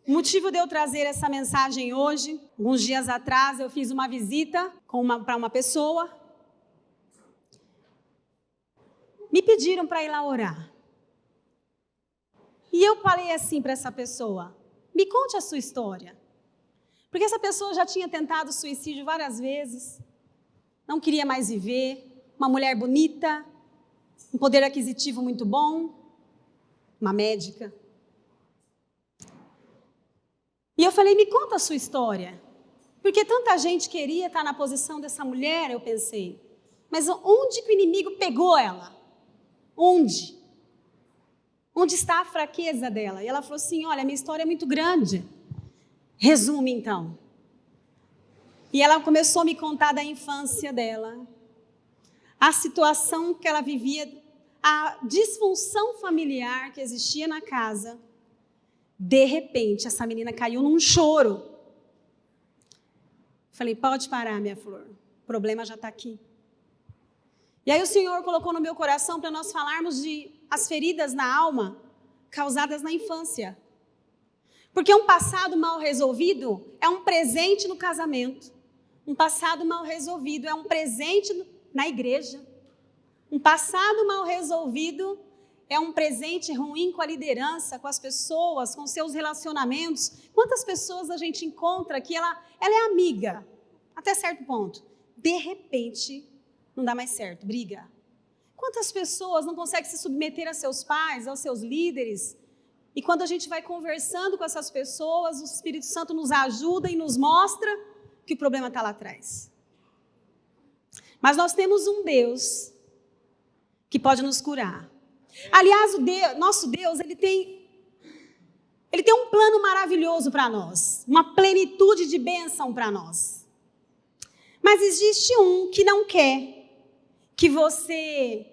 O motivo de eu trazer essa mensagem hoje, alguns dias atrás eu fiz uma visita para uma pessoa. Me pediram para ir lá orar. E eu falei assim para essa pessoa, me conte a sua história. Porque essa pessoa já tinha tentado suicídio várias vezes, não queria mais viver, uma mulher bonita, um poder aquisitivo muito bom, uma médica. E eu falei, me conta a sua história. Porque tanta gente queria estar na posição dessa mulher, eu pensei. Mas onde que o inimigo pegou ela? Onde? Onde está a fraqueza dela? E ela falou assim, olha, minha história é muito grande. Resume então. E ela começou a me contar da infância dela, a situação que ela vivia, a disfunção familiar que existia na casa. De repente, essa menina caiu num choro. Falei, pode parar, minha flor, o problema já está aqui. E aí o Senhor colocou no meu coração para nós falarmos de as feridas na alma causadas na infância. Porque um passado mal resolvido é um presente no casamento. Um passado mal resolvido é um presente na igreja. Um passado mal resolvido é um presente ruim com a liderança, com as pessoas, com seus relacionamentos. Quantas pessoas a gente encontra que ela é amiga, até certo ponto. De repente, não dá mais certo, briga. Quantas pessoas não conseguem se submeter a seus pais, aos seus líderes? E quando a gente vai conversando com essas pessoas, o Espírito Santo nos ajuda e nos mostra que o problema está lá atrás. Mas nós temos um Deus que pode nos curar. Aliás, nosso Deus, ele tem um plano maravilhoso para nós, uma plenitude de bênção para nós. Mas existe um que não quer que você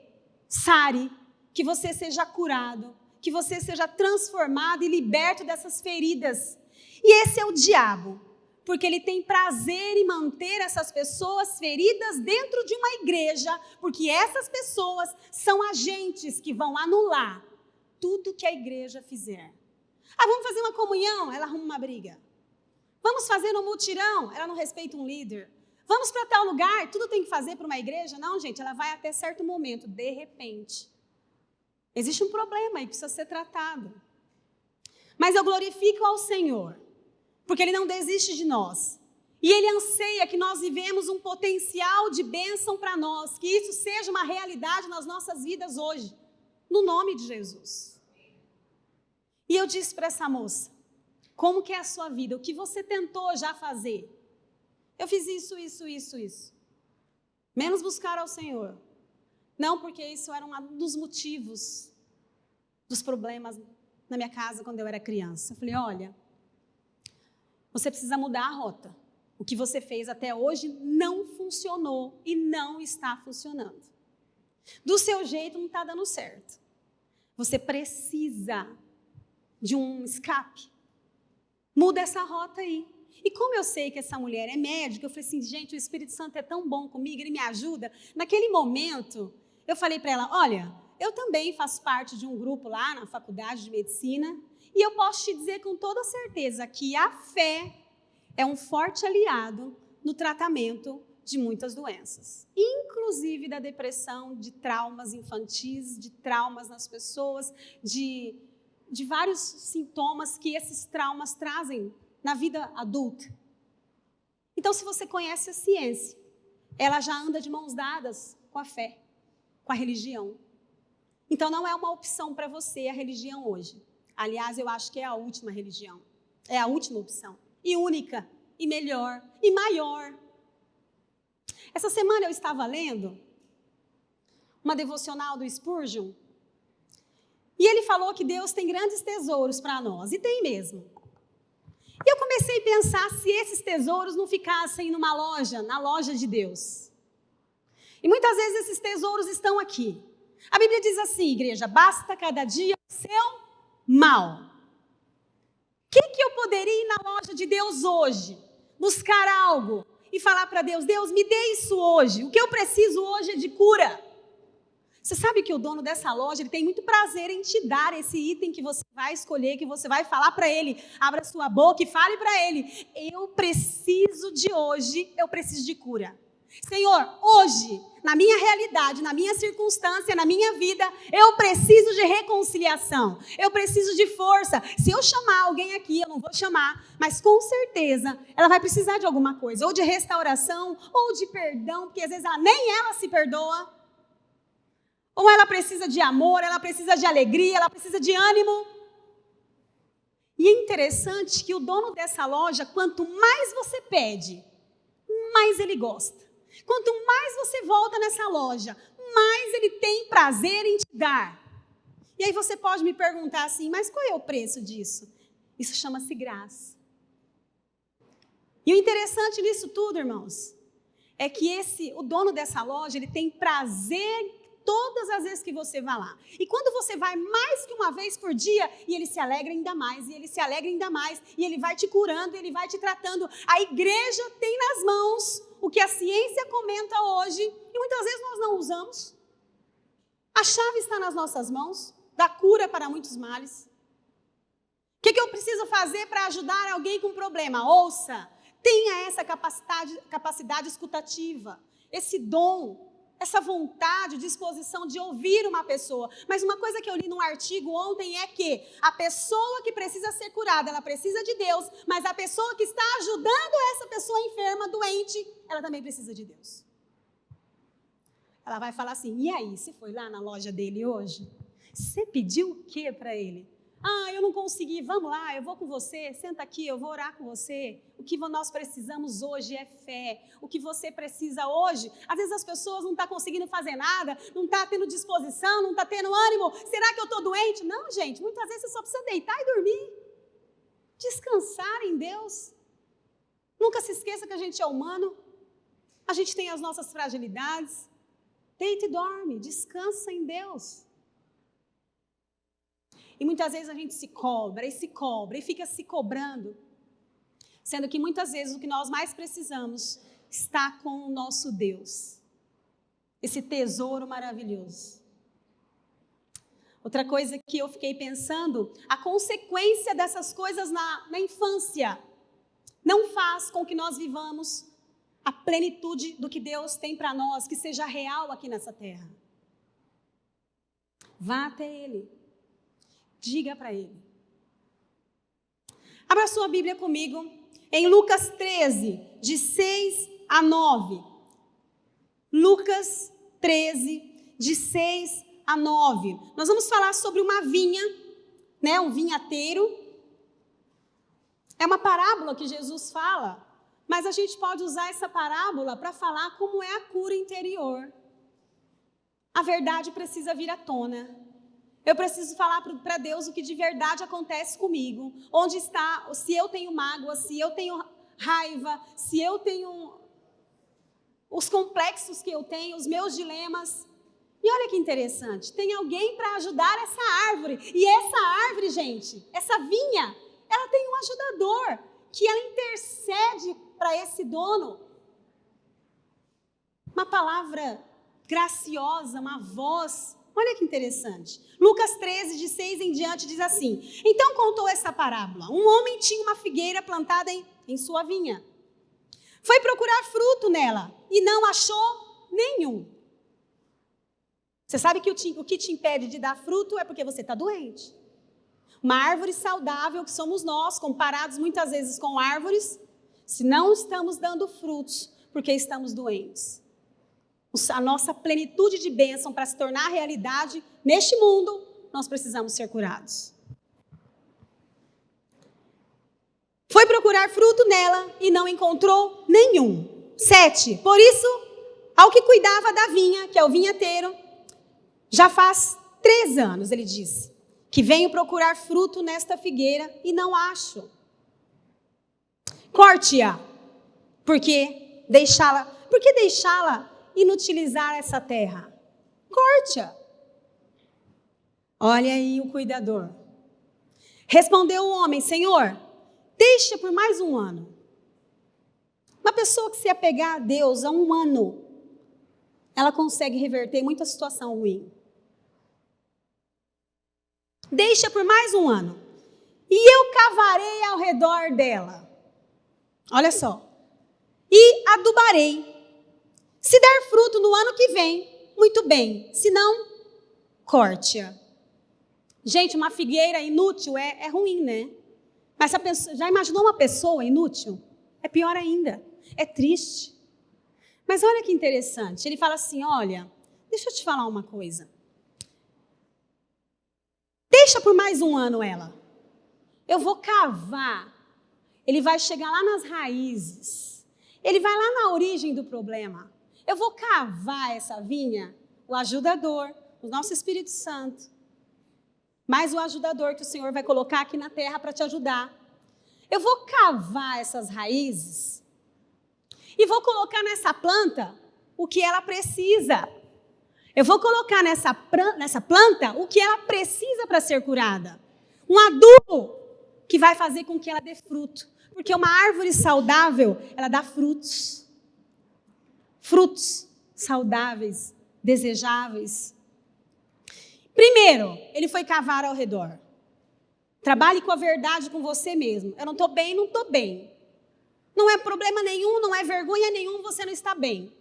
sare, que você seja curado, que você seja transformado e liberto dessas feridas. E esse é o diabo, porque ele tem prazer em manter essas pessoas feridas dentro de uma igreja, porque essas pessoas são agentes que vão anular tudo que a igreja fizer. Vamos fazer uma comunhão? Ela arruma uma briga. Vamos fazer um mutirão? Ela não respeita um líder. Vamos para tal lugar? Tudo tem que fazer para uma igreja? Não, gente, ela vai até certo momento, de repente. Existe um problema aí que precisa ser tratado. Mas eu glorifico ao Senhor, porque Ele não desiste de nós. E Ele anseia que nós vivemos um potencial de bênção para nós, que isso seja uma realidade nas nossas vidas hoje, no nome de Jesus. E eu disse para essa moça, como que é a sua vida? O que você tentou já fazer? Eu fiz isso. Menos buscar ao Senhor. Não, porque isso era um dos motivos dos problemas na minha casa quando eu era criança. Eu falei, olha, você precisa mudar a rota. O que você fez até hoje não funcionou e não está funcionando. Do seu jeito não está dando certo. Você precisa de um escape. Muda essa rota aí. E como eu sei que essa mulher é médica, eu falei assim, gente, o Espírito Santo é tão bom comigo, ele me ajuda. Naquele momento, eu falei para ela, olha, eu também faço parte de um grupo lá na faculdade de medicina, e eu posso te dizer com toda certeza que a fé é um forte aliado no tratamento de muitas doenças, inclusive da depressão, de traumas infantis, de traumas nas pessoas, de vários sintomas que esses traumas trazem na vida adulta. Então, se você conhece a ciência, ela já anda de mãos dadas com a fé, com a religião. Então, não é uma opção para você a religião hoje. Aliás, eu acho que é a última religião. É a última opção. E única, e melhor, e maior. Essa semana eu estava lendo uma devocional do Spurgeon, e ele falou que Deus tem grandes tesouros para nós, e tem mesmo. E eu comecei a pensar se esses tesouros não ficassem numa loja, na loja de Deus. E muitas vezes esses tesouros estão aqui. A Bíblia diz assim, igreja, basta cada dia o seu mal. O que eu poderia ir na loja de Deus hoje? Buscar algo e falar para Deus, Deus, me dê isso hoje. O que eu preciso hoje é de cura. Você sabe que o dono dessa loja, ele tem muito prazer em te dar esse item que você vai escolher, que você vai falar para ele. Abra sua boca e fale para ele: eu preciso de hoje, eu preciso de cura. Senhor, hoje, na minha realidade, na minha circunstância, na minha vida, eu preciso de reconciliação, eu preciso de força. Se eu chamar alguém aqui, eu não vou chamar, mas com certeza ela vai precisar de alguma coisa, ou de restauração, ou de perdão, porque às vezes nem ela se perdoa. Ou ela precisa de amor, ela precisa de alegria, ela precisa de ânimo. E é interessante que o dono dessa loja, quanto mais você pede, mais ele gosta. Quanto mais você volta nessa loja, mais ele tem prazer em te dar. E aí você pode me perguntar assim, mas qual é o preço disso? Isso chama-se graça. E o interessante nisso tudo, irmãos, é que o dono dessa loja, ele tem prazer todas as vezes que você vai lá. E quando você vai mais que uma vez por dia, e ele se alegra ainda mais, e ele se alegra ainda mais, e ele vai te curando, ele vai te tratando. A igreja tem nas mãos o que a ciência comenta hoje, e muitas vezes nós não usamos. A chave está nas nossas mãos, da cura para muitos males. O que eu preciso fazer para ajudar alguém com problema? Ouça, tenha essa capacidade escutativa, esse dom, essa vontade, disposição de ouvir uma pessoa. Mas uma coisa que eu li num artigo ontem é que a pessoa que precisa ser curada, ela precisa de Deus, mas a pessoa que está ajudando essa pessoa enferma, doente, ela também precisa de Deus. Ela vai falar assim, e aí, você foi lá na loja dele hoje? Você pediu o que para ele? Ah, eu não consegui, vamos lá, eu vou com você, senta aqui, eu vou orar com você. O que nós precisamos hoje é fé. O que você precisa hoje, às vezes as pessoas não estão conseguindo fazer nada, não estão tendo disposição, não estão tendo ânimo. Será que eu estou doente? Não, gente, muitas vezes você só precisa deitar e dormir. Descansar em Deus. Nunca se esqueça que a gente é humano, a gente tem as nossas fragilidades. Deita e dorme, descansa em Deus. E muitas vezes a gente se cobra e fica se cobrando, sendo que muitas vezes o que nós mais precisamos está com o nosso Deus, esse tesouro maravilhoso. Outra coisa que eu fiquei pensando, a consequência dessas coisas na infância não faz com que nós vivamos a plenitude do que Deus tem para nós, que seja real aqui nessa terra. Vá até Ele. Diga para Ele. Abra sua Bíblia comigo em Lucas 13, de 6 a 9. Lucas 13, de 6 a 9. Nós vamos falar sobre uma vinha, né, um vinhateiro. É uma parábola que Jesus fala, mas a gente pode usar essa parábola para falar como é a cura interior. A verdade precisa vir à tona. Eu preciso falar para Deus o que de verdade acontece comigo. Onde está, se eu tenho mágoa, se eu tenho raiva, se eu tenho os complexos que eu tenho, os meus dilemas. E olha que interessante, tem alguém para ajudar essa árvore. E essa árvore, gente, essa vinha, ela tem um ajudador, que ela intercede para esse dono. Uma palavra graciosa, uma voz. Olha que interessante. Lucas 13, de 6 em diante, diz assim: então contou essa parábola. Um homem tinha uma figueira plantada em sua vinha. Foi procurar fruto nela e não achou nenhum. Você sabe que o que te impede de dar fruto é porque você está doente. Uma árvore saudável que somos nós, comparados muitas vezes com árvores, se não estamos dando frutos, porque estamos doentes. A nossa plenitude de bênção para se tornar realidade neste mundo, nós precisamos ser curados. Foi procurar fruto nela e não encontrou nenhum. 7. Por isso, ao que cuidava da vinha, que é o vinhateiro, já faz 3 anos, ele disse, que venho procurar fruto nesta figueira e não acho. Corte-a, porque deixá-la inutilizar essa terra? Corte-a. Olha aí o cuidador. Respondeu o homem: Senhor, deixa por mais 1 ano. Uma pessoa que se apegar a Deus há 1 ano, ela consegue reverter muita situação ruim. Deixa por mais um ano, e eu cavarei ao redor dela. Olha só. E adubarei. Se der fruto no ano que vem, muito bem. Se não, corte-a. Gente, uma figueira inútil é ruim, né? Mas já imaginou uma pessoa inútil? É pior ainda. É triste. Mas olha que interessante. Ele fala assim, olha, deixa eu te falar uma coisa. Deixa por mais um ano ela. Eu vou cavar. Ele vai chegar lá nas raízes. Ele vai lá na origem do problema. Eu vou cavar essa vinha, o ajudador, o nosso Espírito Santo. Mais o ajudador que o Senhor vai colocar aqui na terra para te ajudar. Eu vou cavar essas raízes e vou colocar nessa planta o que ela precisa. Eu vou colocar nessa planta o que ela precisa para ser curada. Um adubo que vai fazer com que ela dê fruto. Porque uma árvore saudável, ela dá frutos. Frutos saudáveis, desejáveis. Primeiro, ele foi cavar ao redor. Trabalhe com a verdade com você mesmo. Eu não estou bem, não estou bem. Não é problema nenhum, não é vergonha nenhuma, você não está bem.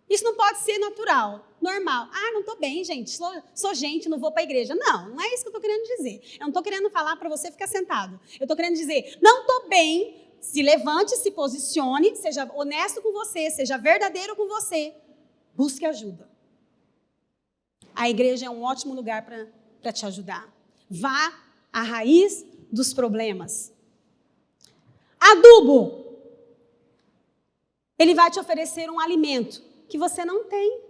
Isso não pode ser natural, normal. Ah, não estou bem, gente, sou gente, não vou para a igreja. Não é isso que eu estou querendo dizer. Eu não estou querendo falar para você ficar sentado. Eu estou querendo dizer, não estou bem, se levante, se posicione, seja honesto com você, seja verdadeiro com você. Busque ajuda. A igreja é um ótimo lugar para te ajudar. Vá à raiz dos problemas. Adubo. Ele vai te oferecer um alimento que você não tem,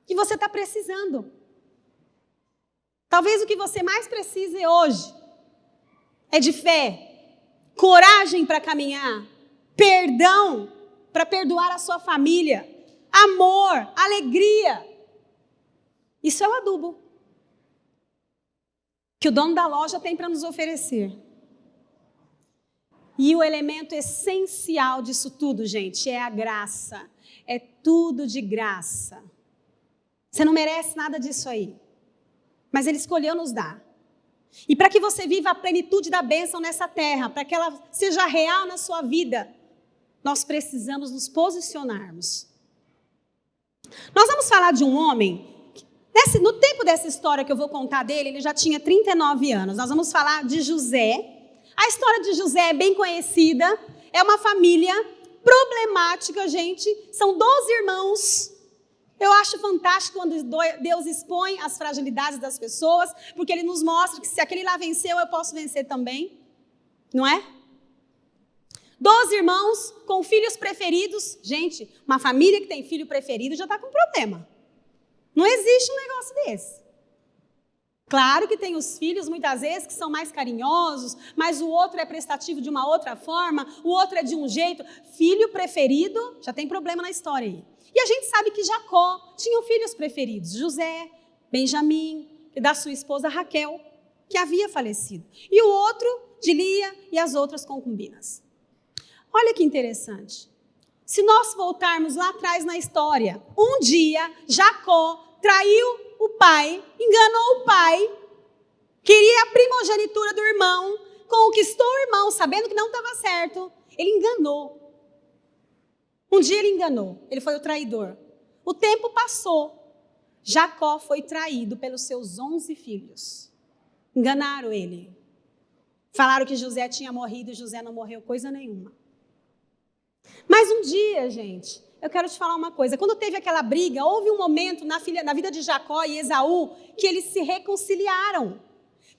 que você está precisando. Talvez o que você mais precise hoje é de fé, coragem para caminhar, perdão para perdoar a sua família, amor, alegria. Isso é o adubo que o dono da loja tem para nos oferecer. E o elemento essencial disso tudo, gente, é a graça. É tudo de graça. Você não merece nada disso aí. Mas Ele escolheu nos dar. E para que você viva a plenitude da bênção nessa terra, para que ela seja real na sua vida, nós precisamos nos posicionarmos. Nós vamos falar de um homem, no tempo dessa história que eu vou contar dele, ele já tinha 39 anos. Nós vamos falar de José. A história de José é bem conhecida, é uma família problemática, gente. São 12 irmãos. Eu acho fantástico quando Deus expõe as fragilidades das pessoas, porque Ele nos mostra que se aquele lá venceu, eu posso vencer também. Não é? 12 irmãos com filhos preferidos. Gente, uma família que tem filho preferido já está com problema. Não existe um negócio desse. Claro que tem os filhos, muitas vezes, que são mais carinhosos, mas o outro é prestativo de uma outra forma, o outro é de um jeito. Filho preferido, já tem problema na história aí. E a gente sabe que Jacó tinha filhos preferidos, José, Benjamim, e da sua esposa Raquel, que havia falecido. E o outro, de Lia e as outras concubinas. Olha que interessante. Se nós voltarmos lá atrás na história, um dia Jacó traiu o pai, enganou o pai, queria a primogenitura do irmão, conquistou o irmão, sabendo que não estava certo. Ele enganou. Um dia ele enganou, ele foi o traidor. O tempo passou, Jacó foi traído pelos seus 11 filhos. Enganaram ele. Falaram que José tinha morrido e José não morreu coisa nenhuma. Mas um dia, gente, eu quero te falar uma coisa. Quando teve aquela briga, houve um momento na vida de Jacó e Esaú que eles se reconciliaram.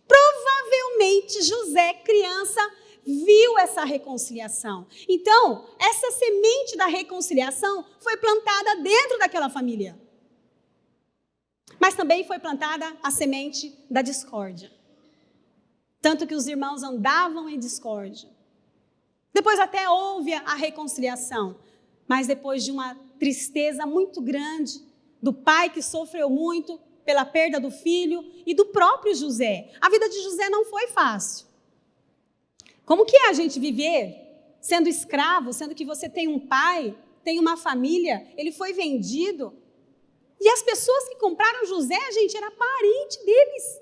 Provavelmente José, criança, viu essa reconciliação. Então, essa semente da reconciliação foi plantada dentro daquela família. Mas também foi plantada a semente da discórdia. Tanto que os irmãos andavam em discórdia. Depois até houve a reconciliação. Mas depois de uma tristeza muito grande, do pai que sofreu muito pela perda do filho e do próprio José. A vida de José não foi fácil. Como que é a gente viver sendo escravo, sendo que você tem um pai, tem uma família, ele foi vendido. E as pessoas que compraram José, gente, era parente deles.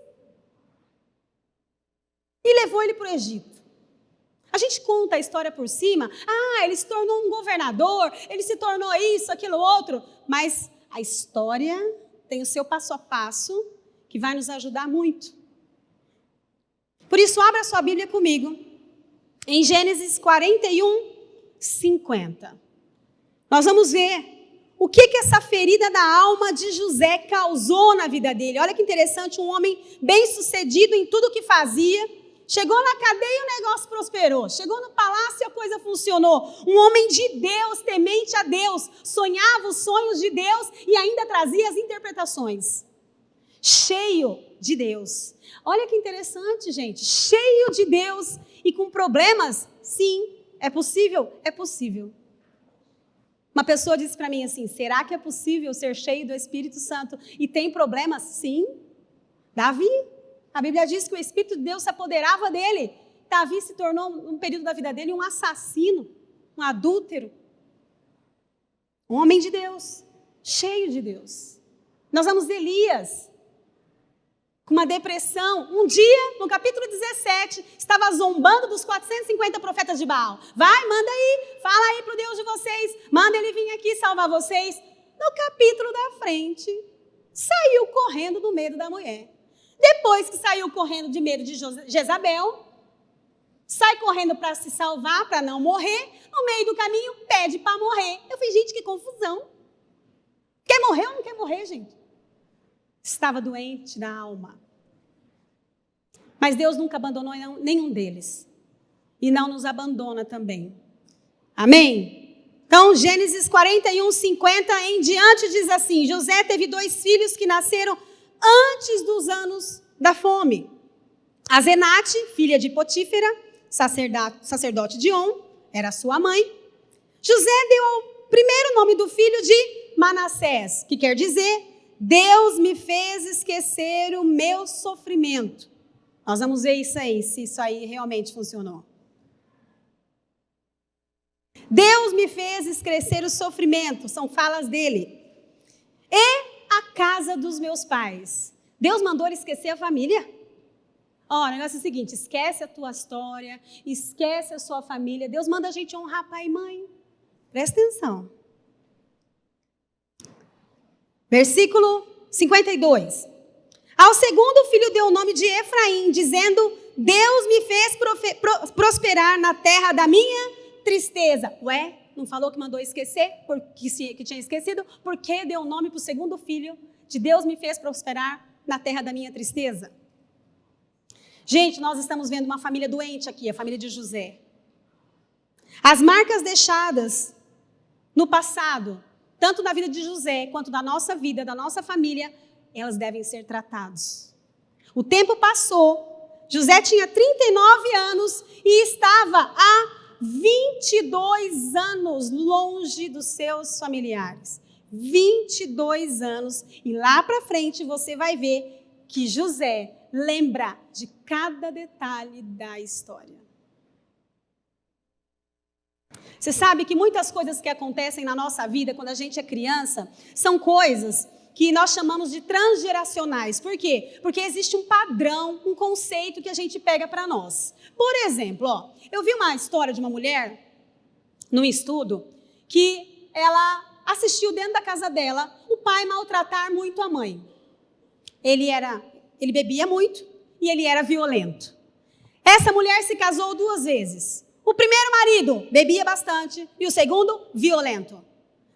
e levou ele para o Egito. A gente conta a história por cima, ele se tornou um governador, ele se tornou isso, aquilo, outro, mas a história tem o seu passo a passo que vai nos ajudar muito. Por isso, abra sua Bíblia comigo, em Gênesis 41, 50. Nós vamos ver o que essa ferida da alma de José causou na vida dele. Olha que interessante, um homem bem-sucedido em tudo que fazia. Chegou na cadeia e o negócio prosperou. Chegou no palácio e a coisa funcionou. Um homem de Deus, temente a Deus, sonhava os sonhos de Deus e ainda trazia as interpretações. Cheio de Deus. Olha que interessante, gente. Cheio de Deus e com problemas? Sim, é possível? É possível. Uma pessoa disse para mim assim, será que é possível ser cheio do Espírito Santo e tem problemas? Sim. Davi, a Bíblia diz que o Espírito de Deus se apoderava dele. Davi se tornou, num período da vida dele, um assassino, um adúltero. Um homem de Deus, cheio de Deus. Nós vamos ver Elias, com uma depressão. Um dia, no capítulo 17, estava zombando dos 450 profetas de Baal. Vai, manda aí, fala aí para o Deus de vocês, manda ele vir aqui salvar vocês. No capítulo da frente, saiu correndo do medo da mulher. Depois que saiu correndo de medo de Jezabel, sai correndo para se salvar, para não morrer, no meio do caminho pede para morrer. Eu falei, gente, que confusão. Quer morrer ou não quer morrer, gente? Estava doente da alma. Mas Deus nunca abandonou nenhum deles. E não nos abandona também. Amém? Então, Gênesis 41, 50 em diante diz assim, José teve 2 filhos que nasceram antes dos anos da fome. Azenate, filha de Potífera, sacerdote de On, era sua mãe. José deu ao primeiro nome do filho de Manassés, que quer dizer, Deus me fez esquecer o meu sofrimento. Nós vamos ver isso aí, se isso aí realmente funcionou. Deus me fez esquecer o sofrimento, são falas dele. E a casa dos meus pais. Deus mandou ele esquecer a família? O negócio é o seguinte, esquece a tua história, esquece a sua família. Deus manda a gente honrar pai e mãe. Presta atenção. Versículo 52. Ao segundo filho deu o nome de Efraim, dizendo, Deus me fez prosperar na terra da minha tristeza. Ué, não falou que mandou esquecer, que tinha esquecido? Por que deu o nome para o segundo filho de Deus me fez prosperar na terra da minha tristeza? Gente, nós estamos vendo uma família doente aqui, a família de José. As marcas deixadas no passado, tanto na vida de José, quanto da nossa vida, da nossa família, elas devem ser tratadas. O tempo passou, José tinha 39 anos e estava há 22 anos longe dos seus familiares. 22 anos. E lá para frente você vai ver que José lembra de cada detalhe da história. Você sabe que muitas coisas que acontecem na nossa vida quando a gente é criança são coisas que nós chamamos de transgeracionais. Por quê? Porque existe um padrão, um conceito que a gente pega para nós. Por exemplo, eu vi uma história de uma mulher, num estudo, que ela assistiu dentro da casa dela o pai maltratar muito a mãe. Ele bebia muito e ele era violento. Essa mulher se casou 2 vezes. O primeiro marido bebia bastante e o segundo, violento.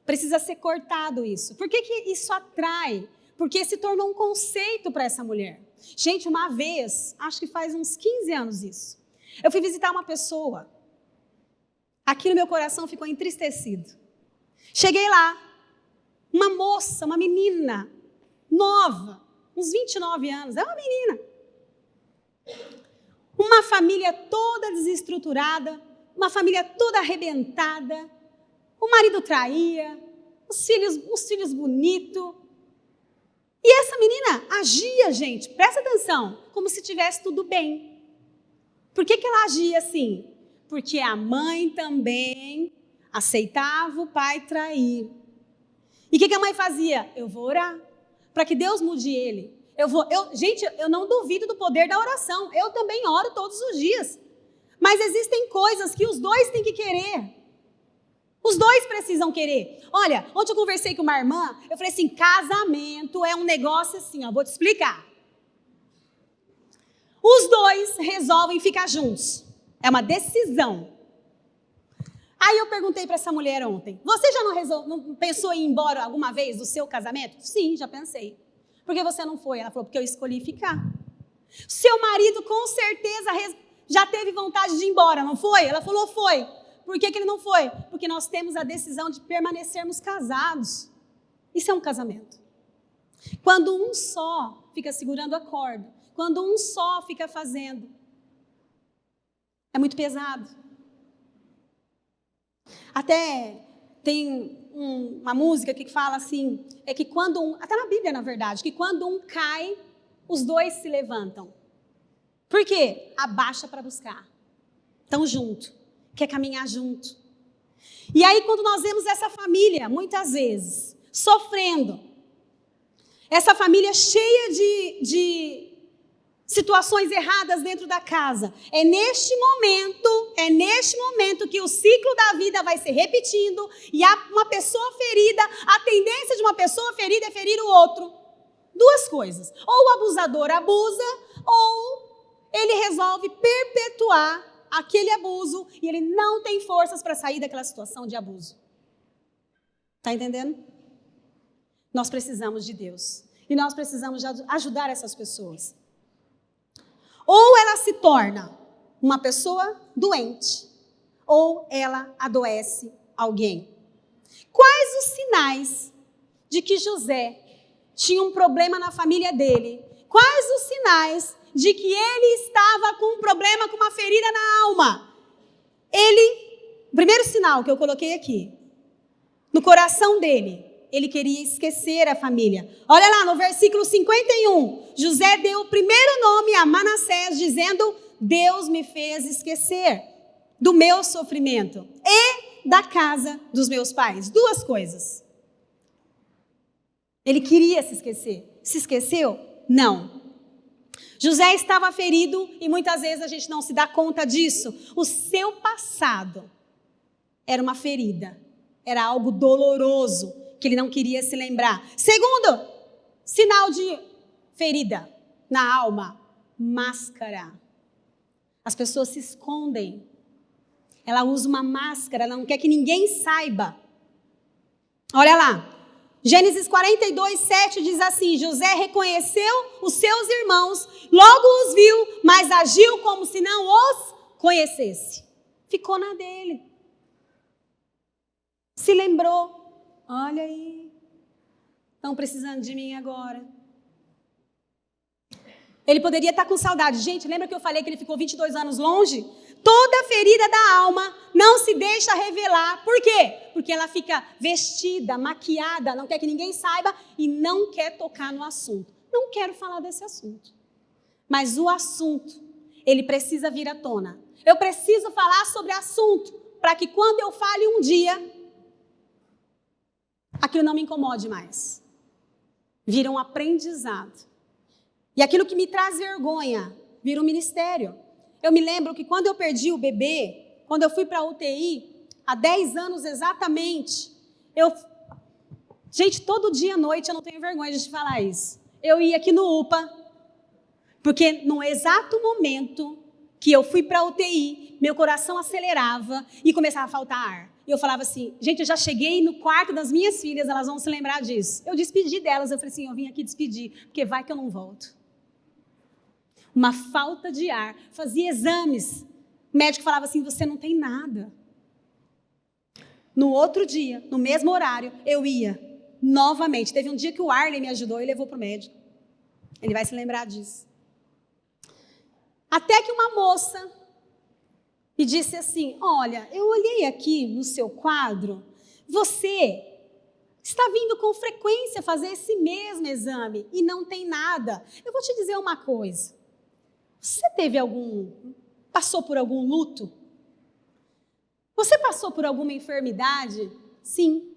Precisa ser cortado isso. Por que isso atrai? Porque se tornou um conceito para essa mulher. Gente, uma vez, acho que faz uns 15 anos isso, eu fui visitar uma pessoa. Aqui no meu coração ficou entristecido. Cheguei lá, uma moça, uma menina, nova, uns 29 anos, é uma menina. Uma família toda desestruturada, uma família toda arrebentada. O marido traía, os filhos bonitos. E essa menina agia, gente, presta atenção, como se tivesse tudo bem. Por que ela agia assim? Porque a mãe também aceitava o pai trair. E o que a mãe fazia? Eu vou orar para que Deus mude ele. Gente, eu não duvido do poder da oração. Eu também oro todos os dias. Mas existem coisas que os dois têm que querer. Os dois precisam querer. Olha, ontem eu conversei com uma irmã, eu falei assim, casamento é um negócio assim, ó, vou te explicar. Os dois resolvem ficar juntos. É uma decisão. Aí eu perguntei para essa mulher ontem, você já não pensou em ir embora alguma vez do seu casamento? Sim, já pensei. Por que você não foi? Ela falou, porque eu escolhi ficar. Seu marido com certeza já teve vontade de ir embora, não foi? Ela falou, foi. Por que ele não foi? Porque nós temos a decisão de permanecermos casados. Isso é um casamento. Quando um só fica segurando a corda, quando um só fica fazendo, é muito pesado. Até tem uma música que fala assim, é que quando até na Bíblia, na verdade, que quando um cai, os dois se levantam. Por quê? Abaixa para buscar. Estão juntos. Quer caminhar junto. E aí, quando nós vemos essa família, muitas vezes, sofrendo, essa família cheia de situações erradas dentro da casa, é neste momento que o ciclo da vida vai se repetindo e uma pessoa ferida, a tendência de uma pessoa ferida é ferir o outro. Duas coisas, ou o abusador abusa, ou ele resolve perpetuar aquele abuso e ele não tem forças para sair daquela situação de abuso. Está entendendo? Nós precisamos de Deus. E nós precisamos ajudar essas pessoas. Ou ela se torna uma pessoa doente, ou ela adoece alguém. Quais os sinais de que José tinha um problema na família dele? Quais os sinais de que ele estava com um problema, com uma ferida na alma? O primeiro sinal que eu coloquei aqui, no coração dele, ele queria esquecer a família. Olha lá no versículo 51, José deu o primeiro nome a Manassés, dizendo, Deus me fez esquecer do meu sofrimento e da casa dos meus pais. Duas coisas. Ele queria se esquecer. Se esqueceu? Não. José estava ferido e muitas vezes a gente não se dá conta disso. O seu passado era uma ferida, era algo doloroso que ele não queria se lembrar. Segundo, sinal de ferida na alma, máscara. As pessoas se escondem. Ela usa uma máscara, ela não quer que ninguém saiba. Olha lá. Gênesis 42, 7 diz assim, José reconheceu os seus irmãos, logo os viu, mas agiu como se não os conhecesse. Ficou na dele. Se lembrou, olha aí, estão precisando de mim agora. Ele poderia estar com saudade. Gente, lembra que eu falei que ele ficou 22 anos longe? Toda ferida da alma não se deixa revelar. Por quê? Porque ela fica vestida, maquiada, não quer que ninguém saiba e não quer tocar no assunto. Não quero falar desse assunto. Mas o assunto, ele precisa vir à tona. Eu preciso falar sobre assunto para que quando eu fale um dia, aquilo não me incomode mais. Vira um aprendizado. E aquilo que me traz vergonha, vira um ministério. Eu me lembro que quando eu perdi o bebê, quando eu fui para a UTI, há 10 anos exatamente, gente, todo dia à noite, eu não tenho vergonha de falar isso, eu ia aqui no UPA, porque no exato momento que eu fui para a UTI, meu coração acelerava e começava a faltar ar. E eu falava assim, gente, eu já cheguei no quarto das minhas filhas, elas vão se lembrar disso. Eu despedi delas, eu falei assim, eu vim aqui despedir, porque vai que eu não volto. Uma falta de ar, fazia exames. O médico falava assim, você não tem nada. No outro dia, no mesmo horário, eu ia novamente. Teve um dia que o Arley me ajudou e levou para o médico. Ele vai se lembrar disso. Até que uma moça me disse assim, olha, eu olhei aqui no seu quadro, você está vindo com frequência fazer esse mesmo exame e não tem nada. Eu vou te dizer uma coisa. Você passou por algum luto? Você passou por alguma enfermidade? Sim.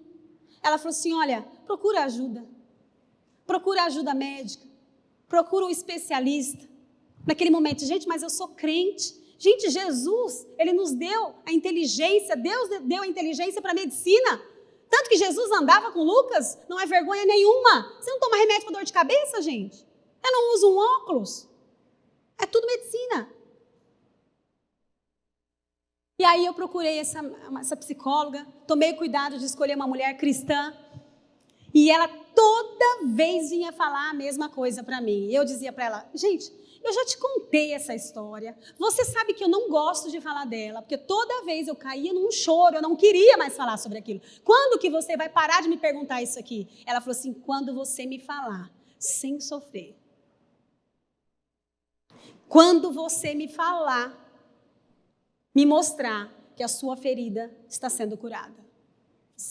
Ela falou assim, olha, procura ajuda médica. procura um especialista. Naquele momento, gente, mas eu sou crente. Gente, Jesus, ele nos deu a inteligência, Deus deu a inteligência para a medicina. Tanto que Jesus andava com Lucas, não é vergonha nenhuma. Você não toma remédio para dor de cabeça, gente? Eu não uso um óculos. É tudo medicina. E aí eu procurei essa psicóloga, tomei cuidado de escolher uma mulher cristã. E ela toda vez vinha falar a mesma coisa para mim. E eu dizia para ela, gente, eu já te contei essa história. Você sabe que eu não gosto de falar dela, porque toda vez eu caía num choro, eu não queria mais falar sobre aquilo. Quando que você vai parar de me perguntar isso aqui? Ela falou assim, quando você me falar, sem sofrer. Quando você me falar, me mostrar que a sua ferida está sendo curada.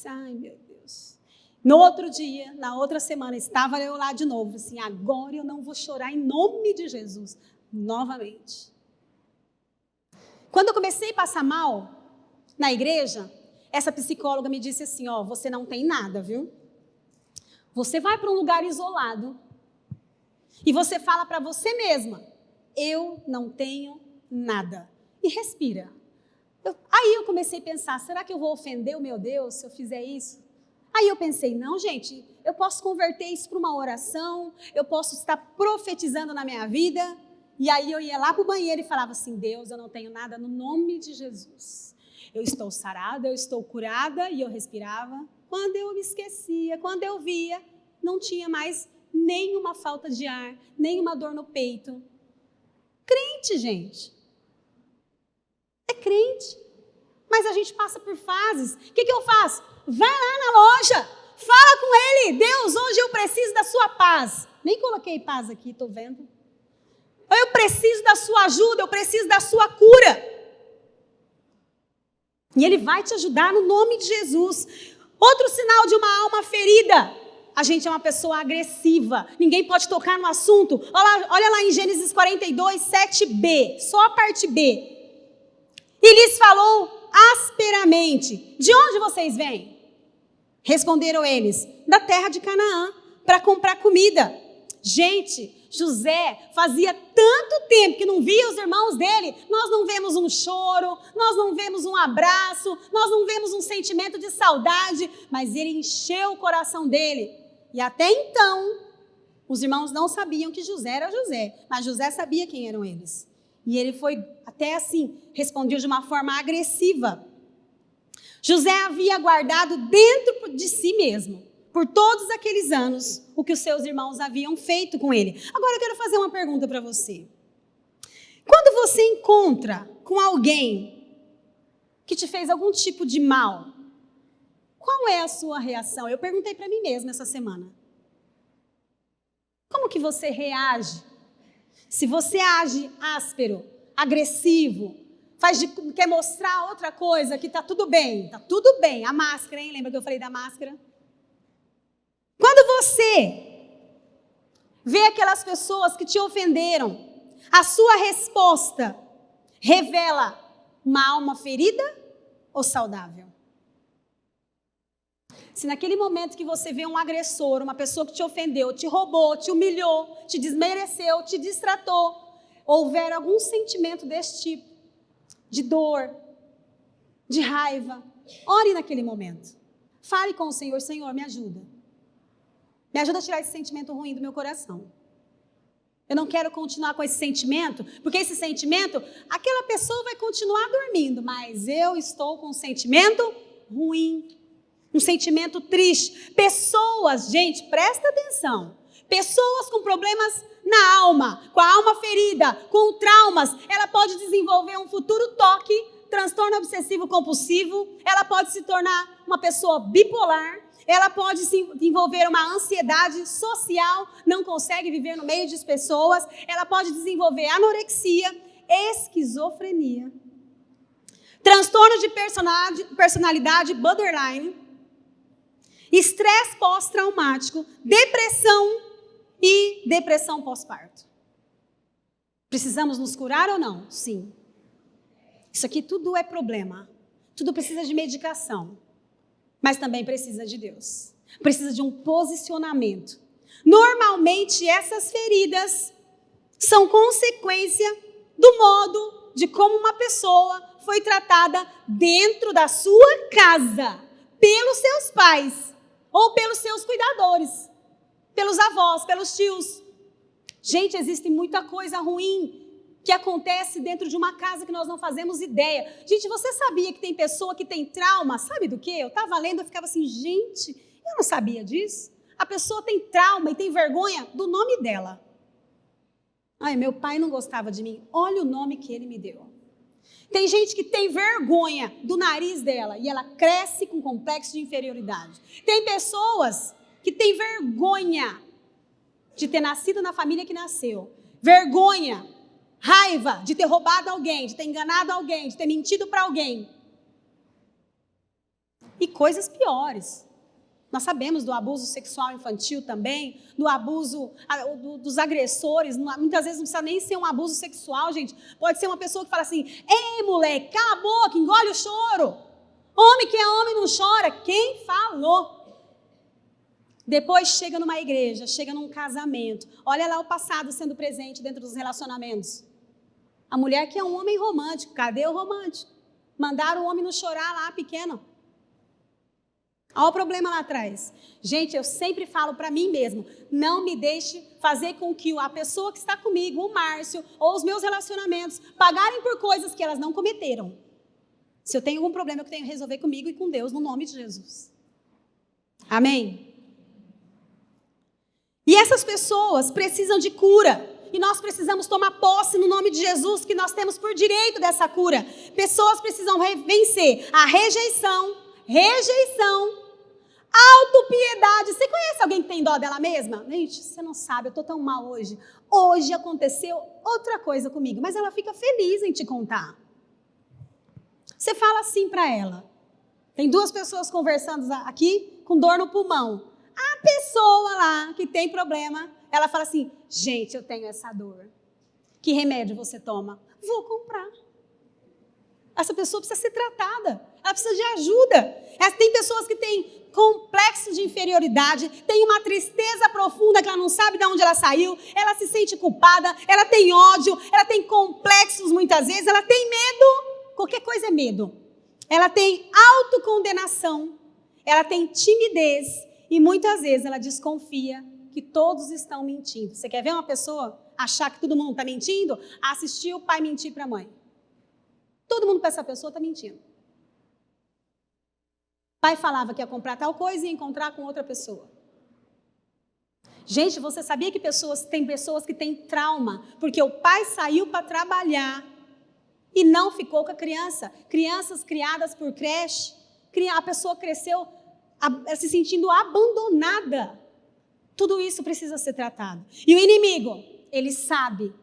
Ai, meu Deus. No outro dia, na outra semana, estava eu lá de novo, assim, agora eu não vou chorar em nome de Jesus, novamente. Quando eu comecei a passar mal na igreja, essa psicóloga me disse assim, ó, você não tem nada, viu? Você vai para um lugar isolado e você fala para você mesma, eu não tenho nada. E respira. Aí eu comecei a pensar, será que eu vou ofender o meu Deus se eu fizer isso? Aí eu pensei, não, gente, eu posso converter isso para uma oração, eu posso estar profetizando na minha vida. E aí eu ia lá para o banheiro e falava assim, Deus, eu não tenho nada no nome de Jesus. Eu estou sarada, eu estou curada, e eu respirava. Quando eu me esquecia, quando eu via, não tinha mais nenhuma falta de ar, nenhuma dor no peito. Crente, gente. É crente. Mas a gente passa por fases. O que eu faço? Vai lá na loja, fala com ele. Deus, hoje eu preciso da sua paz. Nem coloquei paz aqui, estou vendo. Eu preciso da sua ajuda, eu preciso da sua cura. E ele vai te ajudar no nome de Jesus. Outro sinal de uma alma ferida. A gente é uma pessoa agressiva. Ninguém pode tocar no assunto. Olha lá em Gênesis 42, 7b. Só a parte B. E lhes falou asperamente. De onde vocês vêm? Responderam eles. Da terra de Canaã. Para comprar comida. Gente, José fazia tanto tempo que não via os irmãos dele. Nós não vemos um choro, nós não vemos um abraço, nós não vemos um sentimento de saudade, mas ele encheu o coração dele. E até então, os irmãos não sabiam que José era José, mas José sabia quem eram eles. E ele foi até assim, respondeu de uma forma agressiva. José havia guardado dentro de si mesmo, por todos aqueles anos, o que os seus irmãos haviam feito com ele. Agora eu quero fazer uma pergunta para você. Quando você encontra com alguém que te fez algum tipo de mal, qual é a sua reação? Eu perguntei para mim mesma essa semana. Como que você reage? Se você age áspero, agressivo, quer mostrar outra coisa, que está tudo bem. Está tudo bem. A máscara, hein? Lembra que eu falei da máscara? Quando você vê aquelas pessoas que te ofenderam, a sua resposta revela uma alma ferida ou saudável? Se naquele momento que você vê um agressor, uma pessoa que te ofendeu, te roubou, te humilhou, te desmereceu, te distratou, houver algum sentimento desse tipo, de dor, de raiva, ore naquele momento. Fale com o Senhor, Senhor, me ajuda. Me ajuda a tirar esse sentimento ruim do meu coração. Eu não quero continuar com esse sentimento, porque esse sentimento, aquela pessoa vai continuar dormindo, mas eu estou com um sentimento ruim, um sentimento triste. Pessoas, gente, presta atenção, pessoas com problemas na alma, com a alma ferida, com traumas, ela pode desenvolver um futuro toque, transtorno obsessivo compulsivo, ela pode se tornar uma pessoa bipolar, ela pode se envolver uma ansiedade social, não consegue viver no meio de pessoas, ela pode desenvolver anorexia, esquizofrenia, transtorno de personalidade borderline, estresse pós-traumático, depressão e depressão pós-parto. Precisamos nos curar ou não? Sim. Isso aqui tudo é problema, tudo precisa de medicação. Mas também precisa de Deus. Precisa de um posicionamento. Normalmente, essas feridas são consequência do modo de como uma pessoa foi tratada dentro da sua casa, pelos seus pais, ou pelos seus cuidadores, pelos avós, pelos tios. Gente, existe muita coisa ruim que acontece dentro de uma casa que nós não fazemos ideia. Gente, você sabia que tem pessoa que tem trauma? Sabe do quê? Eu estava lendo e ficava assim, gente, eu não sabia disso. A pessoa tem trauma e tem vergonha do nome dela. Ai, meu pai não gostava de mim. Olha o nome que ele me deu. Tem gente que tem vergonha do nariz dela e ela cresce com complexo de inferioridade. Tem pessoas que têm vergonha de ter nascido na família que nasceu. Vergonha, raiva de ter roubado alguém, de ter enganado alguém, de ter mentido para alguém. E coisas piores. Nós sabemos do abuso sexual infantil também, do abuso dos agressores. Muitas vezes não precisa nem ser um abuso sexual, gente. Pode ser uma pessoa que fala assim, ei, moleque, cala a boca, engole o choro. Homem que é homem não chora. Quem falou? Depois chega numa igreja, chega num casamento. Olha lá o passado sendo presente dentro dos relacionamentos. A mulher que é um homem romântico. Cadê o romântico? Mandaram o homem não chorar lá, pequeno. Olha o problema lá atrás. Gente, eu sempre falo para mim mesmo, não me deixe fazer com que a pessoa que está comigo, o Márcio, ou os meus relacionamentos, pagarem por coisas que elas não cometeram. Se eu tenho algum problema, eu tenho que resolver comigo e com Deus, no nome de Jesus. Amém? E essas pessoas precisam de cura. E nós precisamos tomar posse no nome de Jesus, que nós temos por direito dessa cura. Pessoas precisam vencer a rejeição, autopiedade. Você conhece alguém que tem dó dela mesma? Gente, você não sabe, eu estou tão mal hoje. Hoje aconteceu outra coisa comigo, mas ela fica feliz em te contar. Você fala assim para ela. Tem duas pessoas conversando aqui com dor no pulmão. A pessoa lá que tem problema, ela fala assim, gente, eu tenho essa dor. Que remédio você toma? Vou comprar. Essa pessoa precisa ser tratada. Ela precisa de ajuda. Tem pessoas que têm complexo de inferioridade, tem uma tristeza profunda que ela não sabe de onde ela saiu, ela se sente culpada, ela tem ódio, ela tem complexos muitas vezes, ela tem medo. Qualquer coisa é medo. Ela tem autocondenação, ela tem timidez e muitas vezes ela desconfia que todos estão mentindo. Você quer ver uma pessoa achar que todo mundo está mentindo? Assistir o pai mentir para a mãe. Todo mundo para essa pessoa está mentindo. O pai falava que ia comprar tal coisa e ia encontrar com outra pessoa. Gente, você sabia que tem pessoas que têm trauma porque o pai saiu para trabalhar e não ficou com a criança? Crianças criadas por creche, a pessoa cresceu se sentindo abandonada. Tudo isso precisa ser tratado. E o inimigo, ele sabe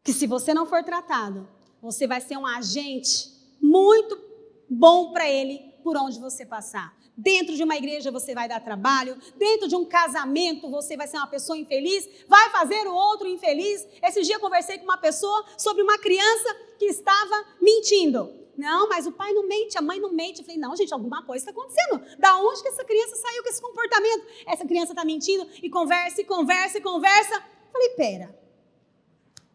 que se você não for tratado, você vai ser um agente muito bom para ele por onde você passar. Dentro de uma igreja você vai dar trabalho, dentro de um casamento você vai ser uma pessoa infeliz, vai fazer o outro infeliz. Esse dia eu conversei com uma pessoa sobre uma criança que estava mentindo. Não, mas o pai não mente, a mãe não mente. Eu falei, não, gente, alguma coisa está acontecendo. Da onde que essa criança saiu com esse comportamento? Essa criança está mentindo e conversa. Eu falei, pera.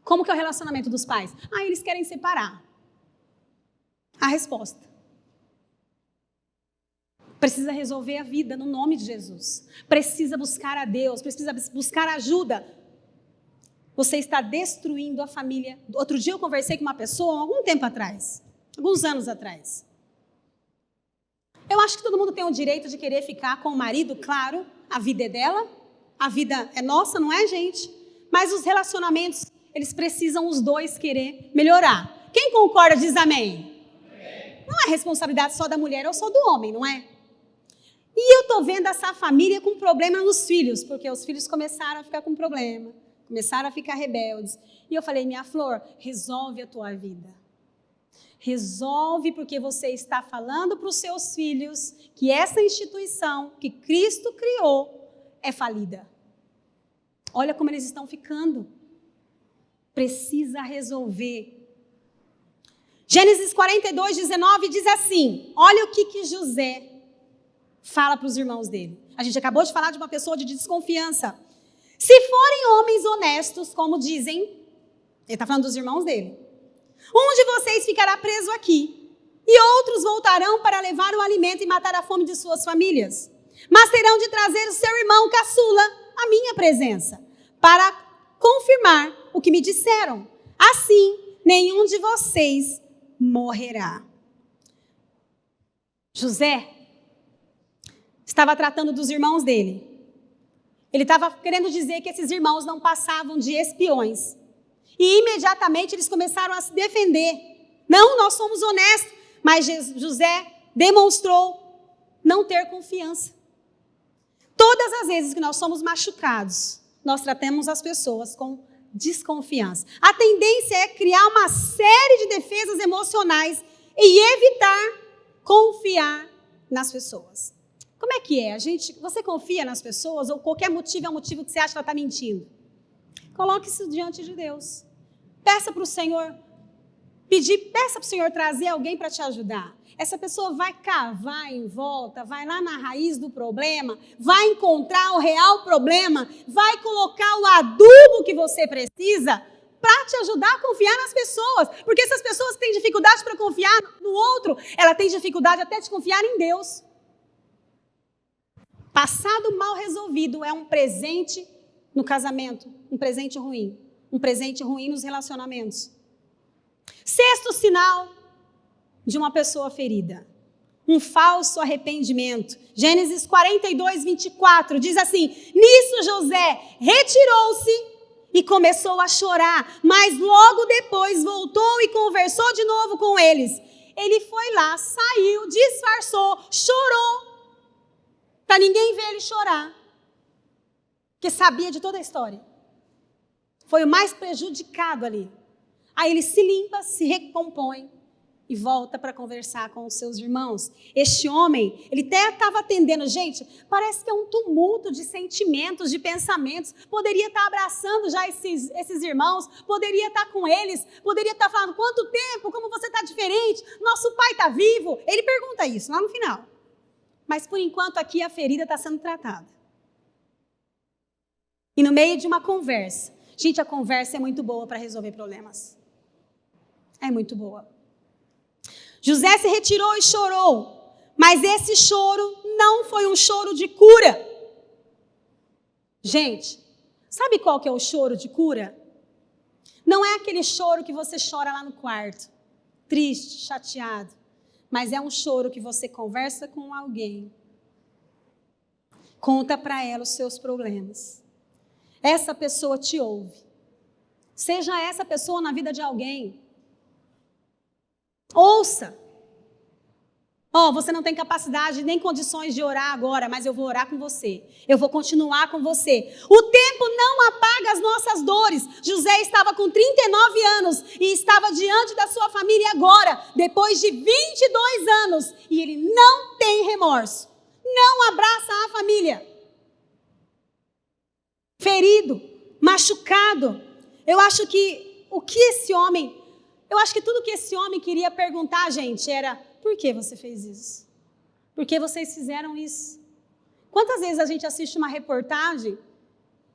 Como que é o relacionamento dos pais? Eles querem separar. A resposta. Precisa resolver a vida no nome de Jesus. Precisa buscar a Deus, precisa buscar ajuda. Você está destruindo a família. Outro dia eu conversei com uma pessoa, algum tempo atrás, alguns anos atrás. Eu acho que todo mundo tem o direito de querer ficar com o marido, claro, a vida é dela, a vida é nossa, não é, gente? Mas os relacionamentos, eles precisam os dois querer melhorar. Quem concorda diz amém. Não é responsabilidade só da mulher ou só do homem, não é? E eu estou vendo essa família com problema nos filhos, porque os filhos começaram a ficar com problema, começaram a ficar rebeldes. E eu falei, minha flor, resolve a tua vida. Resolve, porque você está falando para os seus filhos que essa instituição que Cristo criou é falida. Olha como eles estão ficando. Precisa resolver. Gênesis 42, 19 diz assim, olha o que José fala para os irmãos dele. A gente acabou de falar de uma pessoa de desconfiança. Se forem homens honestos, como dizem, ele está falando dos irmãos dele, um de vocês ficará preso aqui, e outros voltarão para levar o alimento e matar a fome de suas famílias. Mas terão de trazer o seu irmão caçula à minha presença, para confirmar o que me disseram. Assim, nenhum de vocês morrerá. José estava tratando dos irmãos dele. Ele estava querendo dizer que esses irmãos não passavam de espiões. E imediatamente eles começaram a se defender. Não, nós somos honestos. Mas José demonstrou não ter confiança. Todas as vezes que nós somos machucados, nós tratamos as pessoas com desconfiança. A tendência é criar uma série de defesas emocionais e evitar confiar nas pessoas. Como é que é? Você confia nas pessoas ou qualquer motivo é um motivo que você acha que ela está mentindo? Coloque isso diante de Deus. Peça para o Senhor peça para o Senhor trazer alguém para te ajudar. Essa pessoa vai cavar em volta, vai lá na raiz do problema, vai encontrar o real problema, vai colocar o adubo que você precisa para te ajudar a confiar nas pessoas. Porque essas pessoas que têm dificuldade para confiar no outro, ela tem dificuldade até de confiar em Deus. Passado mal resolvido é um presente no casamento, um presente ruim nos relacionamentos. Sexto sinal de uma pessoa ferida, um falso arrependimento. Gênesis 42, 24 diz assim: nisso José retirou-se e começou a chorar, mas logo depois voltou e conversou de novo com eles. Ele foi lá, saiu, disfarçou, chorou, para ninguém ver ele chorar, porque sabia de toda a história. Foi o mais prejudicado ali. Aí ele se limpa, se recompõe e volta para conversar com os seus irmãos. Este homem, ele até estava atendendo. Gente, parece que é um tumulto de sentimentos, de pensamentos. Poderia estar abraçando já esses irmãos, poderia estar com eles, poderia estar falando: quanto tempo, como você está diferente, nosso pai está vivo. Ele pergunta isso lá no final. Mas por enquanto aqui a ferida está sendo tratada. E no meio de uma conversa, gente, a conversa é muito boa para resolver problemas. É muito boa. José se retirou e chorou, mas esse choro não foi um choro de cura. Gente, sabe qual que é o choro de cura? Não é aquele choro que você chora lá no quarto, triste, chateado, mas é um choro que você conversa com alguém, conta para ela os seus problemas. Essa pessoa te ouve. Seja essa pessoa na vida de alguém. Ouça. Você não tem capacidade nem condições de orar agora, mas eu vou orar com você. Eu vou continuar com você. O tempo não apaga as nossas dores. José estava com 39 anos e estava diante da sua família agora, depois de 22 anos. E ele não tem remorso. Não abraça a família. Ferido, machucado. Eu acho que tudo que esse homem queria perguntar, gente, era: por que você fez isso? Por que vocês fizeram isso? Quantas vezes a gente assiste uma reportagem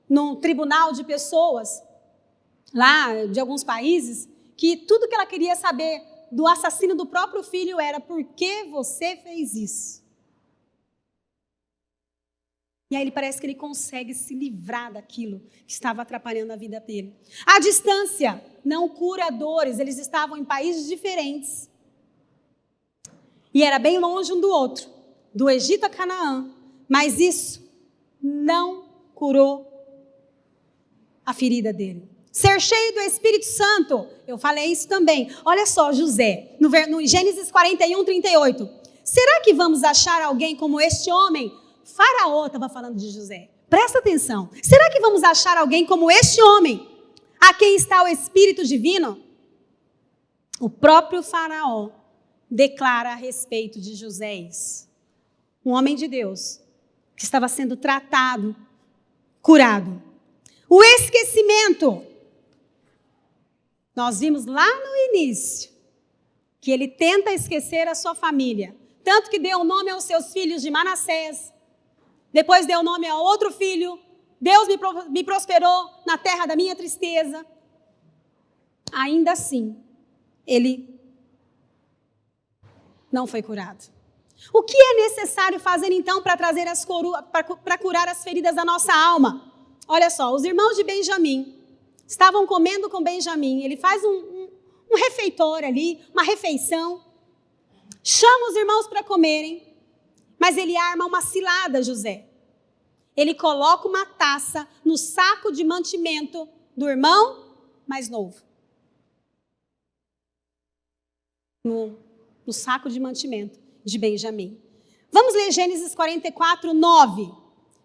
num tribunal de pessoas, lá de alguns países, que tudo que ela queria saber do assassino do próprio filho era: por que você fez isso? E aí parece que ele consegue se livrar daquilo que estava atrapalhando a vida dele. A distância não cura dores. Eles estavam em países diferentes. E era bem longe um do outro, do Egito a Canaã. Mas isso não curou a ferida dele. Ser cheio do Espírito Santo, eu falei isso também. Olha só, José, no Gênesis 41, 38. Será que vamos achar alguém como este homem? Faraó estava falando de José. Presta atenção. Será que vamos achar alguém como este homem, a quem está o Espírito Divino? O próprio Faraó declara a respeito de José isso. Um homem de Deus que estava sendo tratado, curado. O esquecimento. Nós vimos lá no início que ele tenta esquecer a sua família. Tanto que deu o nome aos seus filhos de Manassés, depois deu nome a outro filho. Deus me prosperou na terra da minha tristeza. Ainda assim, ele não foi curado. O que é necessário fazer então para curar as feridas da nossa alma? Olha só, os irmãos de Benjamim estavam comendo com Benjamim. Ele faz um refeitório ali, uma refeição. Chama os irmãos para comerem, mas ele arma uma cilada, José. Ele coloca uma taça no saco de mantimento do irmão mais novo. No saco de mantimento de Benjamim. Vamos ler Gênesis 44, 9.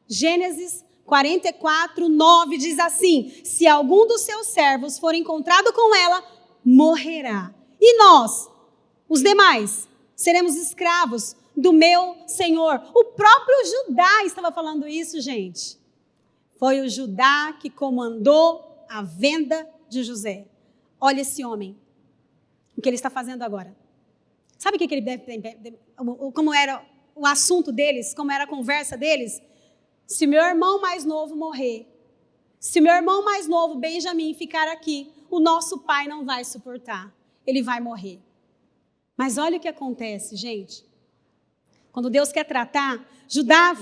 Gênesis 44, 9 diz assim: se algum dos seus servos for encontrado com ela, morrerá. E nós, os demais, seremos escravos do meu Senhor. O próprio Judá estava falando isso, gente. Foi o Judá que comandou a venda de José. Olha esse homem, o que ele está fazendo agora. Sabe o que ele deve ter, como era o assunto deles, como era a conversa deles? Se meu irmão mais novo morrer, se meu irmão mais novo, Benjamim, ficar aqui, o nosso pai não vai suportar, ele vai morrer. Mas olha o que acontece, gente. Quando Deus quer tratar, Judá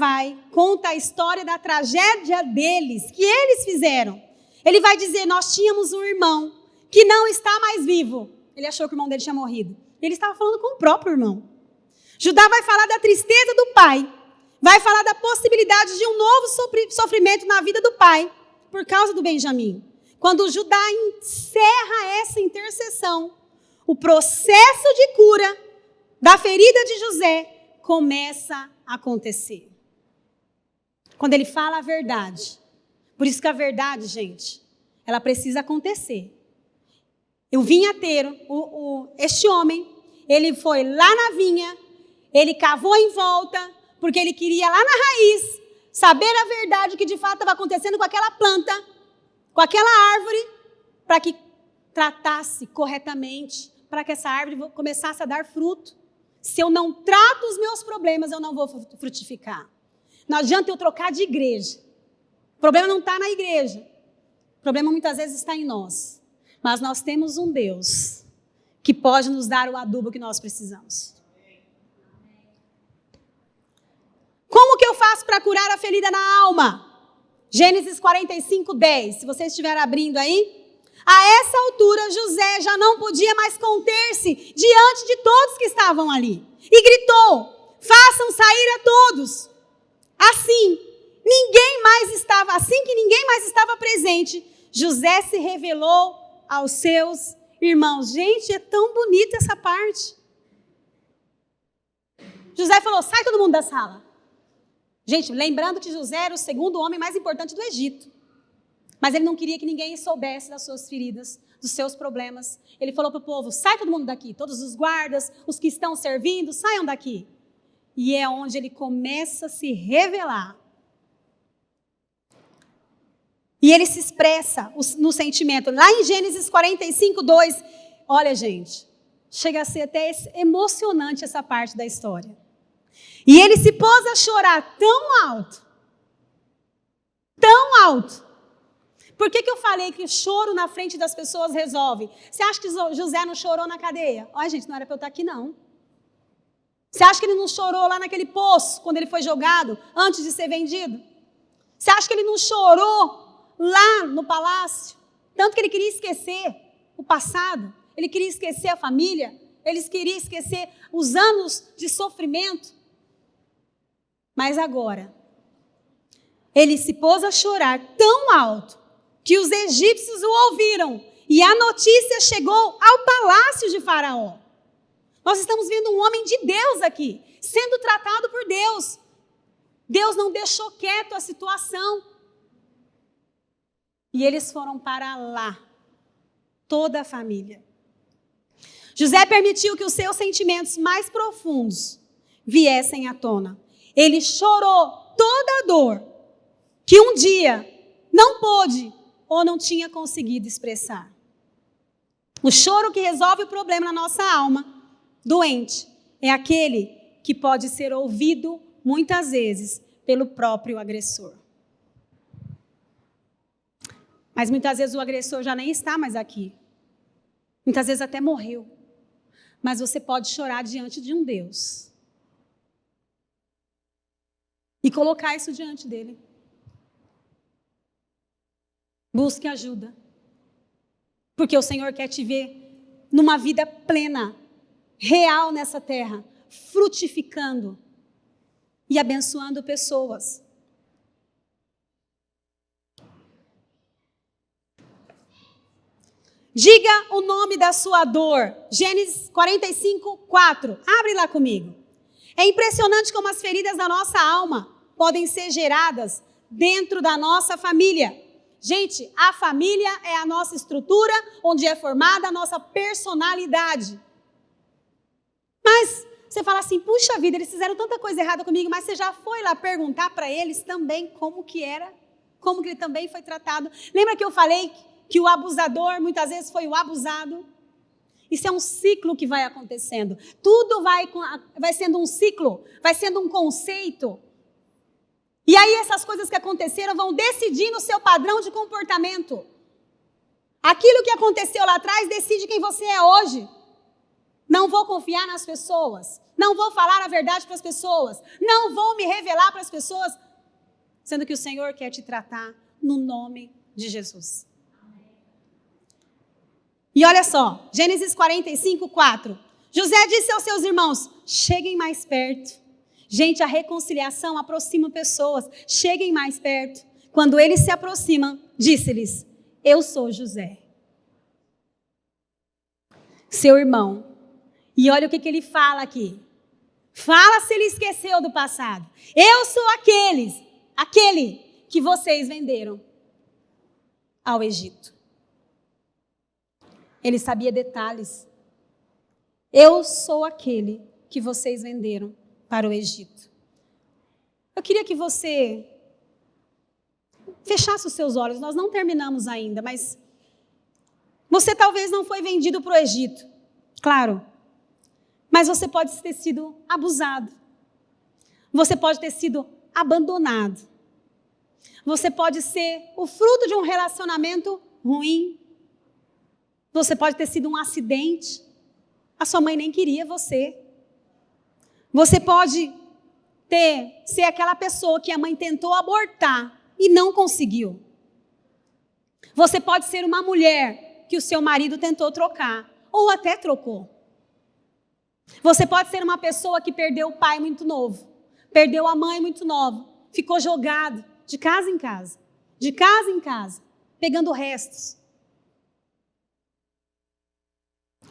conta a história da tragédia deles, que eles fizeram. Ele vai dizer, nós tínhamos um irmão que não está mais vivo. Ele achou que o irmão dele tinha morrido. Ele estava falando com o próprio irmão. Judá vai falar da tristeza do pai. Vai falar da possibilidade de um novo sofrimento na vida do pai, por causa do Benjamim. Quando Judá encerra essa intercessão, o processo de cura da ferida de José começa a acontecer. Quando ele fala a verdade. Por isso que a verdade, gente, ela precisa acontecer. O vinhateiro, este homem, ele foi lá na vinha, ele cavou em volta, porque ele queria lá na raiz saber a verdade que de fato estava acontecendo com aquela planta, com aquela árvore, para que tratasse corretamente, para que essa árvore começasse a dar fruto. Se eu não trato os meus problemas, eu não vou frutificar. Não adianta eu trocar de igreja. O problema não está na igreja. O problema muitas vezes está em nós. Mas nós temos um Deus que pode nos dar o adubo que nós precisamos. Como que eu faço para curar a ferida na alma? Gênesis 45, 10. Se você estiver abrindo aí. A essa altura, José já não podia mais conter-se diante de todos que estavam ali. E gritou, façam sair a todos. Assim que ninguém mais estava presente, José se revelou aos seus irmãos. Gente, é tão bonita essa parte. José falou, sai todo mundo da sala. Gente, lembrando que José era o segundo homem mais importante do Egito. Mas ele não queria que ninguém soubesse das suas feridas, dos seus problemas. Ele falou para o povo, sai todo mundo daqui. Todos os guardas, os que estão servindo, saiam daqui. E é onde ele começa a se revelar. E ele se expressa no sentimento. Lá em Gênesis 45, 2, olha, gente, chega a ser até emocionante essa parte da história. E ele se pôs a chorar tão alto. Por que eu falei que o choro na frente das pessoas resolve? Você acha que José não chorou na cadeia? Olha, gente, não era para eu estar aqui, não. Você acha que ele não chorou lá naquele poço, quando ele foi jogado, antes de ser vendido? Você acha que ele não chorou lá no palácio? Tanto que ele queria esquecer o passado, ele queria esquecer a família, ele queria esquecer os anos de sofrimento. Mas agora, ele se pôs a chorar tão alto, que os egípcios o ouviram, e a notícia chegou ao palácio de Faraó. Nós estamos vendo um homem de Deus aqui, sendo tratado por Deus. Deus não deixou quieto a situação. E eles foram para lá, toda a família. José permitiu que os seus sentimentos mais profundos viessem à tona. Ele chorou toda a dor que um dia não pôde ou não tinha conseguido expressar. O choro que resolve o problema na nossa alma doente é aquele que pode ser ouvido muitas vezes pelo próprio agressor. Mas muitas vezes o agressor já nem está mais aqui. Muitas vezes até morreu. Mas você pode chorar diante de um Deus. E colocar isso diante dele. Busque ajuda. Porque o Senhor quer te ver numa vida plena, real nessa terra, frutificando e abençoando pessoas. Diga o nome da sua dor. Gênesis 45, 4. Abre lá comigo. É impressionante como as feridas da nossa alma podem ser geradas dentro da nossa família. Gente, a família é a nossa estrutura, onde é formada a nossa personalidade. Mas você fala assim, puxa vida, eles fizeram tanta coisa errada comigo, mas você já foi lá perguntar para eles também como que era, como que ele também foi tratado. Lembra que eu falei que o abusador muitas vezes foi o abusado? Isso é um ciclo que vai acontecendo. Tudo vai sendo um ciclo, vai sendo um conceito. E aí essas coisas que aconteceram vão decidindo o seu padrão de comportamento. Aquilo que aconteceu lá atrás decide quem você é hoje. Não vou confiar nas pessoas. Não vou falar a verdade para as pessoas. Não vou me revelar para as pessoas. Sendo que o Senhor quer te tratar no nome de Jesus. E olha só, Gênesis 45, 4. José disse aos seus irmãos, cheguem mais perto. Gente, a reconciliação aproxima pessoas. Cheguem mais perto. Quando eles se aproximam, disse-lhes, eu sou José, seu irmão. E olha o que ele fala aqui. Fala se ele esqueceu do passado. Eu sou aquele que vocês venderam ao Egito. Ele sabia detalhes. Eu sou aquele que vocês venderam para o Egito. Eu queria que você fechasse os seus olhos. Nós não terminamos ainda, mas você talvez não foi vendido para o Egito. Claro. Mas você pode ter sido abusado. Você pode ter sido abandonado. Você pode ser o fruto de um relacionamento ruim. Você pode ter sido um acidente. A sua mãe nem queria você. Você pode ser aquela pessoa que a mãe tentou abortar e não conseguiu. Você pode ser uma mulher que o seu marido tentou trocar ou até trocou. Você pode ser uma pessoa que perdeu o pai muito novo, perdeu a mãe muito nova, ficou jogado de casa em casa, pegando restos,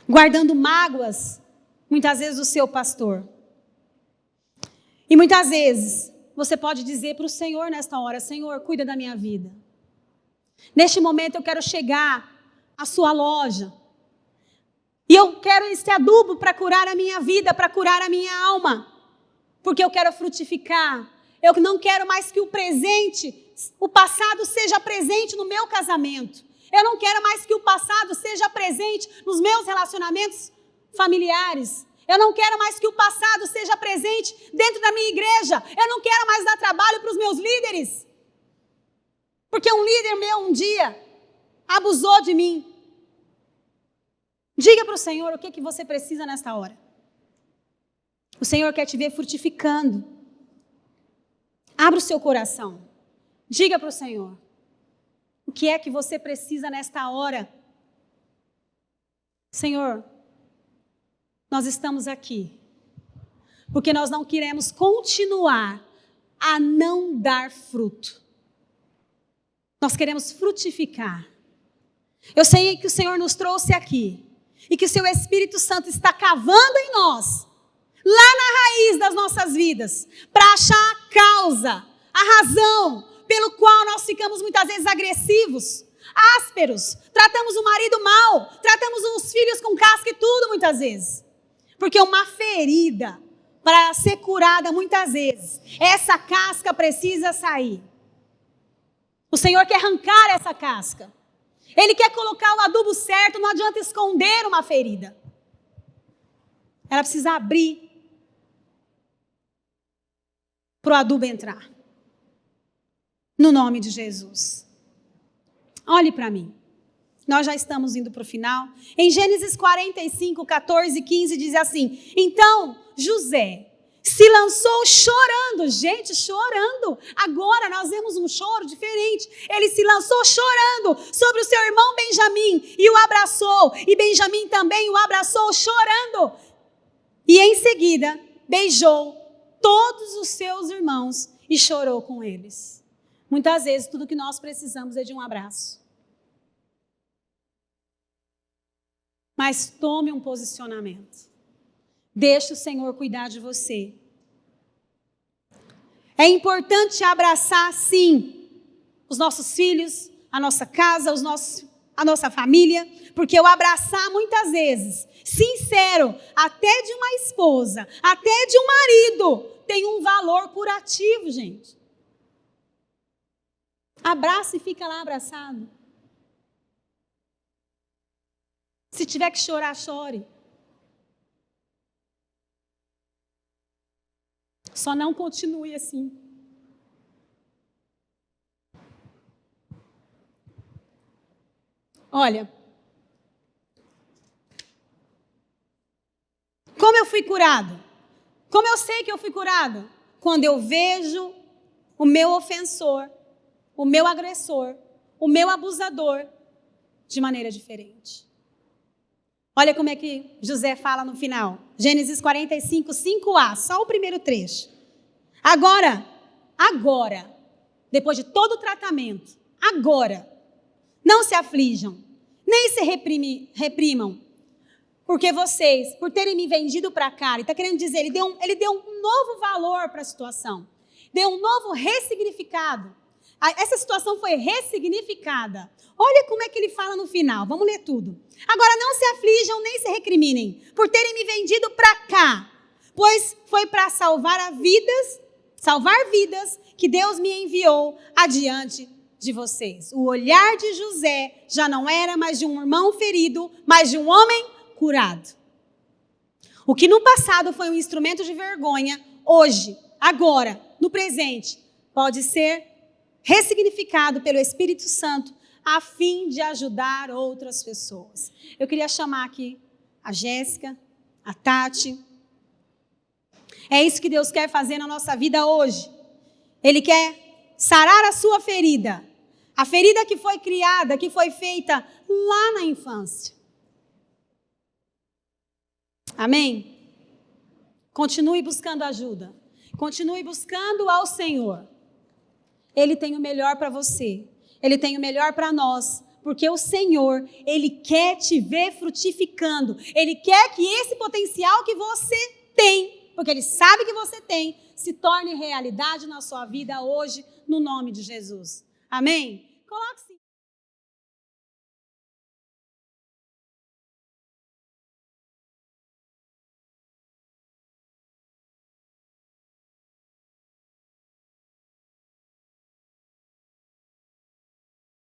guardando mágoas, muitas vezes do seu pastor. E muitas vezes você pode dizer para o Senhor nesta hora, Senhor, cuida da minha vida. Neste momento eu quero chegar à sua loja. E eu quero esse adubo para curar a minha vida, para curar a minha alma. Porque eu quero frutificar. Eu não quero mais que o passado seja presente no meu casamento. Eu não quero mais que o passado seja presente nos meus relacionamentos familiares. Eu não quero mais que o passado seja presente dentro da minha igreja. Eu não quero mais dar trabalho para os meus líderes. Porque um líder meu um dia abusou de mim. Diga para o Senhor o que você precisa nesta hora. O Senhor quer te ver frutificando. Abra o seu coração. Diga para o Senhor. O que é que você precisa nesta hora? Senhor, nós estamos aqui porque nós não queremos continuar a não dar fruto. Nós queremos frutificar. Eu sei que o Senhor nos trouxe aqui e que o seu Espírito Santo está cavando em nós, lá na raiz das nossas vidas, para achar a causa, a razão pelo qual nós ficamos muitas vezes agressivos, ásperos, tratamos o marido mal, tratamos os filhos com casca e tudo muitas vezes. Porque uma ferida, para ser curada muitas vezes, essa casca precisa sair. O Senhor quer arrancar essa casca. Ele quer colocar o adubo certo, não adianta esconder uma ferida. Ela precisa abrir para o adubo entrar. no nome de Jesus. Olhe para mim. Nós já estamos indo para o final. Em Gênesis 45, 14 e 15 diz assim: então José se lançou chorando. Gente, chorando. Agora nós vemos um choro diferente. Ele se lançou chorando sobre o seu irmão Benjamim e o abraçou. E Benjamim também o abraçou chorando. E em seguida beijou todos os seus irmãos e chorou com eles. Muitas vezes tudo que nós precisamos é de um abraço. Mas tome um posicionamento. Deixe o Senhor cuidar de você. É importante abraçar, sim, os nossos filhos, a nossa casa, a nossa família, porque o abraçar muitas vezes, sincero, até de uma esposa, até de um marido, tem um valor curativo, gente. Abraça e fica lá abraçado. Se tiver que chorar, chore. Só não continue assim. Olha, como eu fui curado? Como eu sei que eu fui curado? Quando eu vejo o meu ofensor, o meu agressor, o meu abusador de maneira diferente. Olha como é que José fala no final. Gênesis 45, 5a, só o primeiro trecho. Agora, depois de todo o tratamento, agora, não se aflijam, nem se reprimam, porque vocês, por terem me vendido para cá, ele está querendo dizer, ele deu um novo valor para a situação, deu um novo ressignificado. Essa situação foi ressignificada. Olha como é que ele fala no final, vamos ler tudo. Agora não se aflijam nem se recriminem por terem me vendido para cá, pois foi para salvar vidas que Deus me enviou adiante de vocês. O olhar de José já não era mais de um irmão ferido, mas de um homem curado. O que no passado foi um instrumento de vergonha, hoje, agora, no presente, pode ser ressignificado pelo Espírito Santo a fim de ajudar outras pessoas. Eu queria chamar aqui a Jéssica, a Tati. É isso que Deus quer fazer na nossa vida hoje. Ele quer sarar a sua ferida. A ferida que foi criada, que foi feita lá na infância. Amém? Continue buscando ajuda. Continue buscando ao Senhor. Ele tem o melhor para você. Ele tem o melhor para nós. Porque o Senhor, Ele quer te ver frutificando. Ele quer que esse potencial que você tem, porque Ele sabe que você tem, se torne realidade na sua vida hoje, no nome de Jesus. Amém? Coloque-se.